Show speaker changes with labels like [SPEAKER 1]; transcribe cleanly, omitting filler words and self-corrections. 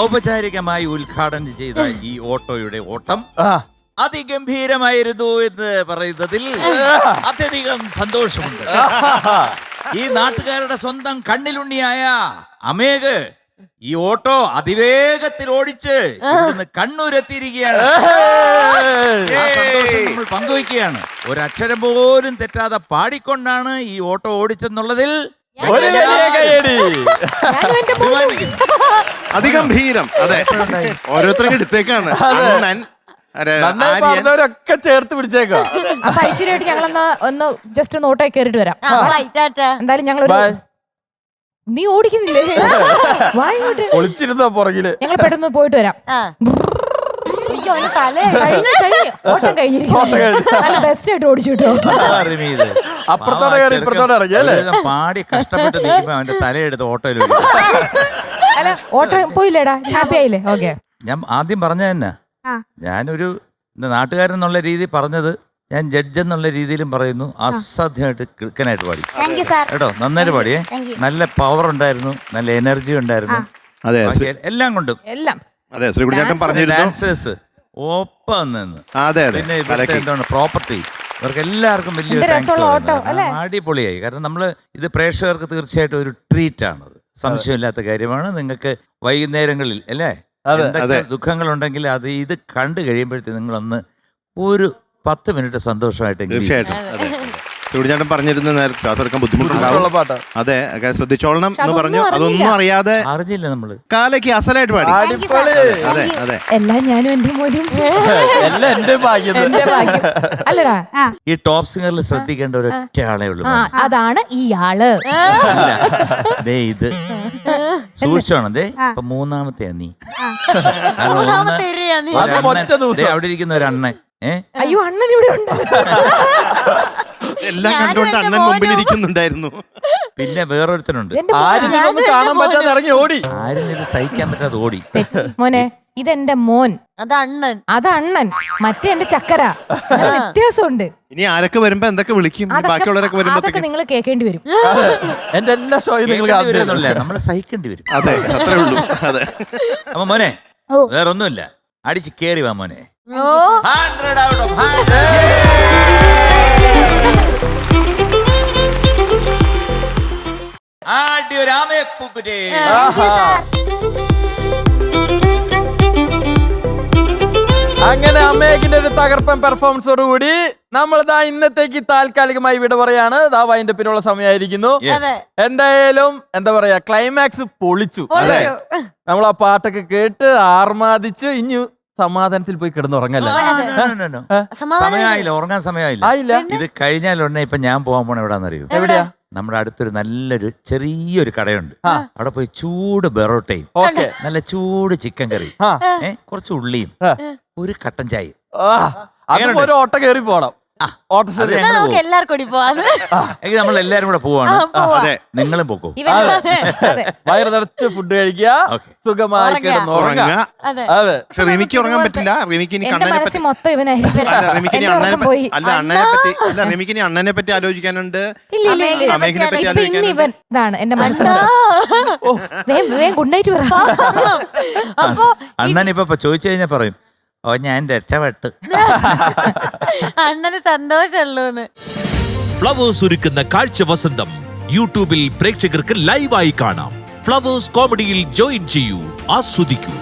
[SPEAKER 1] ഔപചാരികമായി ഉദ്ഘാടനം ചെയ്ത ഈ ഓട്ടോയുടെ ഓട്ടം അതിഗംഭീരമായിരുന്നു എന്ന് പറയുന്നതിൽ അത്യധികം സന്തോഷമുണ്ട്. ഈ നാട്ടുകാരുടെ സ്വന്തം കണ്ണിലുണ്ണിയായ അമേഘ് ഈ ഓട്ടോ അതിവേഗത്തിൽ ഓടിച്ച് ഇവിടുന്ന് കണ്ണൂരെത്തിയിരിക്കുകയാണ്. നമ്മൾ പങ്കുവയ്ക്കുകയാണ്. ഒരക്ഷരം പോലും തെറ്റാതെ പാടിക്കൊണ്ടാണ് ഈ ഓട്ടോ ഓടിച്ചെന്നുള്ളതിൽ
[SPEAKER 2] അതിഗംഭീരം. അതെ, ഓരോരുത്തരും എടുത്തേക്കാണ്.
[SPEAKER 3] പറഞ്ഞവരൊക്കെ ചേർത്ത് പിടിച്ചേക്കാം.
[SPEAKER 4] അപ്പൊ ഐശ്വര്യമായിട്ട് ഞങ്ങളെന്നാ ഒന്ന് ജസ്റ്റ് ഒന്ന് ഓട്ടോ കയറിട്ട് വരാം. എന്തായാലും ഞങ്ങൾ നീ ഓടിക്കുന്നില്ലേ?
[SPEAKER 3] ഒളിച്ചിരുന്നോ പുറകില്?
[SPEAKER 4] ഞങ്ങൾ പെട്ടെന്ന് പോയിട്ട് വരാം. ഓട്ടം കഴിഞ്ഞിരിക്കും. ബെസ്റ്റ് ആയിട്ട് ഓടിച്ചു കിട്ടോ.
[SPEAKER 3] അപ്പുറത്തോടെ കയറി ഇപ്പുറത്തോടെ ഇറങ്ങി അല്ലേ?
[SPEAKER 1] പാടി കഷ്ടപ്പെട്ട് അവന്റെ തലയെടുത്ത് ഓട്ടോയിൽ.
[SPEAKER 4] അല്ല ഓട്ടോ പോയില്ലേടാ? ഹാപ്പി ആയില്ലേ? ഓക്കെ.
[SPEAKER 1] ഞാൻ ആദ്യം പറഞ്ഞ തന്നെ, ഞാനൊരു നാട്ടുകാരെന്നുള്ള രീതി പറഞ്ഞത് ഞാൻ ജഡ്ജ് എന്നുള്ള രീതിയിലും പറയുന്നു. അസാധ്യമായിട്ട് കിഴക്കനായിട്ട് പാടി കേട്ടോ. നന്നായിട്ട് പാടിയേ. നല്ല പവർ ഉണ്ടായിരുന്നു, നല്ല എനർജി ഉണ്ടായിരുന്നു. എല്ലാം കൊണ്ടും ഡാൻസേഴ്സ് ഒപ്പം നിന്ന്. പിന്നെ എന്താണ് പ്രോപ്പർട്ടി, ഇവർക്ക് എല്ലാവർക്കും വലിയൊരു അടിപൊളിയായി. കാരണം നമ്മള് ഇത് പ്രേക്ഷകർക്ക് തീർച്ചയായിട്ടും ഒരു ട്രീറ്റ് ആണത്, സംശയമില്ലാത്ത കാര്യമാണ്. നിങ്ങൾക്ക് വൈകുന്നേരങ്ങളിൽ അല്ലേ എന്തൊക്കെ ദുഃഖങ്ങളുണ്ടെങ്കിൽ അത് ഇത് കണ്ടു കഴിയുമ്പോഴത്തേക്ക് നിങ്ങളൊന്ന് ഒരു 10 മിനിറ്റ് സന്തോഷമായിട്ട്.
[SPEAKER 2] തീർച്ചയായിട്ടും ചേട്ടൻ പറഞ്ഞിരുന്ന നേരത്തെ ശ്വാസം എടുക്കാൻ ബുദ്ധിമുട്ടുണ്ടാവും. അതെ, ശ്രദ്ധിച്ചോളണം എന്ന് പറഞ്ഞു. അതൊന്നും അറിയാതെ
[SPEAKER 1] അറിഞ്ഞില്ല നമ്മള്
[SPEAKER 2] കാലയ്ക്ക് അസലായിട്ട് പാടി. അതെ അതെ,
[SPEAKER 4] എല്ലാം ഞാനും എന്റെ മോനും
[SPEAKER 3] എല്ലാം എന്റെ ഭാഗ്യം.
[SPEAKER 4] അല്ലടാ,
[SPEAKER 1] ഈ ടോപ്പ് സിംഗറിൽ ശ്രദ്ധിക്കേണ്ട ഒരൊറ്റ ആളേ ഉള്ളൂ.
[SPEAKER 4] അതാണ് ഈ ആള്.
[SPEAKER 1] ദേ ഇത് സൂക്ഷിച്ചോണം. ദേ ഇപ്പൊ മൂന്നാമത്തെ നീ അവിടെ ഇരിക്കുന്ന ഒരു അണ്ണൻ.
[SPEAKER 4] അയ്യോ, അണ്ണൻ ഇവിടെ ഉണ്ട്.
[SPEAKER 2] എല്ലാം കണ്ടുകൊണ്ട് അണ്ണൻ മുമ്പിൽ ഇരിക്കുന്നുണ്ടായിരുന്നു.
[SPEAKER 1] പിന്നെ വേറൊരുത്തനുണ്ട്,
[SPEAKER 3] കാണാൻ പറ്റാതെ ഇറങ്ങി ഓടി.
[SPEAKER 1] ആരും ഇത് സഹിക്കാൻ പറ്റാതെ ഓടി.
[SPEAKER 4] മോനെ, ഇതെന്റെ മോൻ, അതണ്ണൻ, മറ്റേ എന്റെ ചക്കര. വ്യത്യാസമുണ്ട്.
[SPEAKER 2] ഇനി ആരൊക്കെ വരുമ്പോ എന്തൊക്കെ വിളിക്കും, ബാക്കിയുള്ളവരൊക്കെ വരുമ്പോ
[SPEAKER 4] അതൊക്കെ നിങ്ങൾ കേൾക്കേണ്ടി വരും.
[SPEAKER 3] എന്റെ എല്ലാ ഷോയും
[SPEAKER 1] നമ്മള് സഹിക്കേണ്ടി വരും.
[SPEAKER 2] അതെ, അത്രേ ഉള്ളൂ. അതെ.
[SPEAKER 1] അപ്പൊ മോനെ വേറൊന്നുമില്ല, അടിച്ച് കേറി വാ മോനെ. 100 out of 100. ആടി ഒരു ആമയപ്പൂക്കുറ്റേ.
[SPEAKER 3] അങ്ങനെ അമേഘിന്റെ ഒരു തകർപ്പൻ പെർഫോമൻസോട് കൂടി നമ്മളിതാ ഇന്നത്തേക്ക് താൽക്കാലികമായി വിട പറയാണ്. അതിന്റെ പിന്നുള്ള സമയമായിരിക്കുന്നു. എന്തായാലും എന്താ പറയാ, ക്ലൈമാക്സ് പൊളിച്ചു. നമ്മൾ ആ പാട്ടൊക്കെ കേട്ട് ആർമാദിച്ച് ഇനി സമാധാനത്തിൽ പോയി കിടന്നുറങ്ങല്ല.
[SPEAKER 1] സമയമായില്ല, ഉറങ്ങാൻ സമയമായില്ല. ഇത് കഴിഞ്ഞാൽ ഉടനെ ഇപ്പൊ ഞാൻ പോകാൻ പോണ എവിടാന്നറിയോ?
[SPEAKER 3] എവിടെയാ?
[SPEAKER 1] നമ്മുടെ അടുത്തൊരു നല്ലൊരു ചെറിയൊരു കടയുണ്ട്. അവിടെ പോയി ചൂട് ബെറോട്ടയും നല്ല ചൂട് ചിക്കൻ കറി, കുറച്ച് ഉള്ളിയും ഒരു കട്ടൻ ചായ.
[SPEAKER 3] ഒരു ഓട്ട കയറി പോണം.
[SPEAKER 1] നമ്മൾ എല്ലാരും കൂടെ പോവാണ്. നിങ്ങളും പോക്കോ.
[SPEAKER 3] വയറ് നിറച്ച് ഫുഡ് കഴിക്കുക, സുഖമായി കിടന്നുറങ്ങുക. അതെ,
[SPEAKER 2] റിമിക്ക് ഉറങ്ങാൻ പറ്റില്ല. റിമിക്കിനി അണ്ണനെ പറ്റി ആലോചിക്കാനുണ്ട്. അമേഘിനെ പറ്റി ആലോചിക്കാനുണ്ട്.
[SPEAKER 4] എന്റെ മനസ്സിലാണ്. ഗുഡ് നൈറ്റ് പറ.
[SPEAKER 1] അണ്ണൻ ഇപ്പൊ ചോദിച്ചു കഴിഞ്ഞാൽ പറയും, ഓ ഞാൻ രക്ഷപ്പെട്ട്.
[SPEAKER 5] അണ്ണന് സന്തോഷമുള്ളൂന്ന്.
[SPEAKER 6] ഫ്ലവേഴ്സ് ഒരുക്കുന്ന കാഴ്ച വസന്തം യൂട്യൂബിൽ പ്രേക്ഷകർക്ക് ലൈവായി കാണാം. ഫ്ലവേഴ്സ് കോമഡിയിൽ ജോയിൻ ചെയ്യൂ, ആസ്വദിക്കൂ.